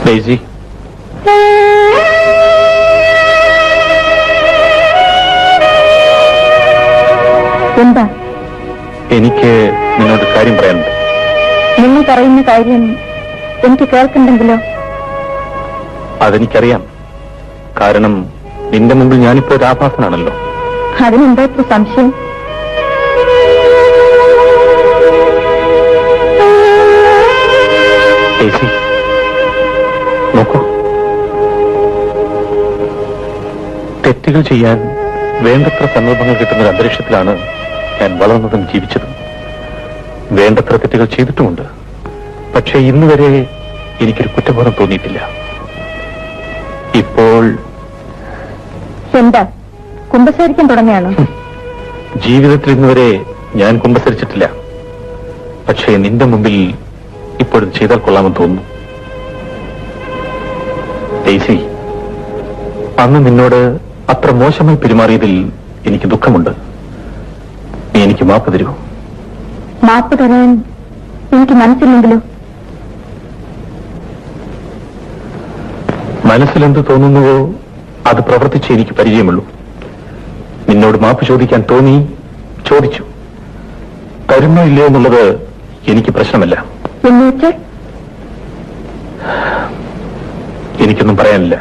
Daisy, എന്താ? എനിക്ക് നിന്നോട് കാര്യം പറയാനുണ്ട്. നിങ്ങൾ പറയുന്ന കാര്യം എനിക്ക് കേൾക്കണ്ടെങ്കിലോ? അതെനിക്കറിയാം. കാരണം നിന്റെ മുമ്പിൽ ഞാനിപ്പോ ഒരു ആഭാസനാണല്ലോ. അതിനെന്താ ഇപ്പൊ സംശയം? ഡെയ്സി, നോക്കൂ, തെറ്റുകൾ ചെയ്യാൻ വേണ്ടത്ര സന്ദർഭങ്ങൾ കിട്ടുന്ന ഒരു അന്തരീക്ഷത്തിലാണ് ഞാൻ വളർന്നതും ജീവിച്ചതും. വേണ്ടത്ര തെറ്റുകൾ ചെയ്തിട്ടുമുണ്ട്. പക്ഷേ ഇന്നുവരെ എനിക്കൊരു കുറ്റബോധം തോന്നിയിട്ടില്ല. ഇപ്പോൾ എന്താ കുമ്പസാരിക്കാൻ തുടങ്ങിയാണോ? ജീവിതത്തിൽ ഇന്നുവരെ ഞാൻ കുമ്പസരിച്ചിട്ടില്ല. പക്ഷേ നിന്റെ മുമ്പിൽ ഇപ്പോഴും ചെയ്താൽ കൊള്ളാമെന്ന് തോന്നുന്നു. ഡെയ്സി, അന്ന് നിന്നോട് അത്ര മോശമായി പെരുമാറിയതിൽ എനിക്ക് ദുഃഖമുണ്ട്. നീ എനിക്ക് മാപ്പ് തരൂ. മാപ്പ് തരാൻ എനിക്ക് മനസ്സില്ലെങ്കിലോ? മനസ്സിലെന്ത് തോന്നുന്നുവോ അത് പ്രവർത്തിച്ച് എനിക്ക് പരിചയമുള്ളൂ. നിന്നോട് മാപ്പ് ചോദിക്കാൻ തോന്നി, ചോദിച്ചു. തരുന്നോ ഇല്ലയോ എന്നുള്ളത് എനിക്ക് പ്രശ്നമല്ല. എന്നുവെച്ചാൽ എനിക്കൊന്നും പറയാനില്ല.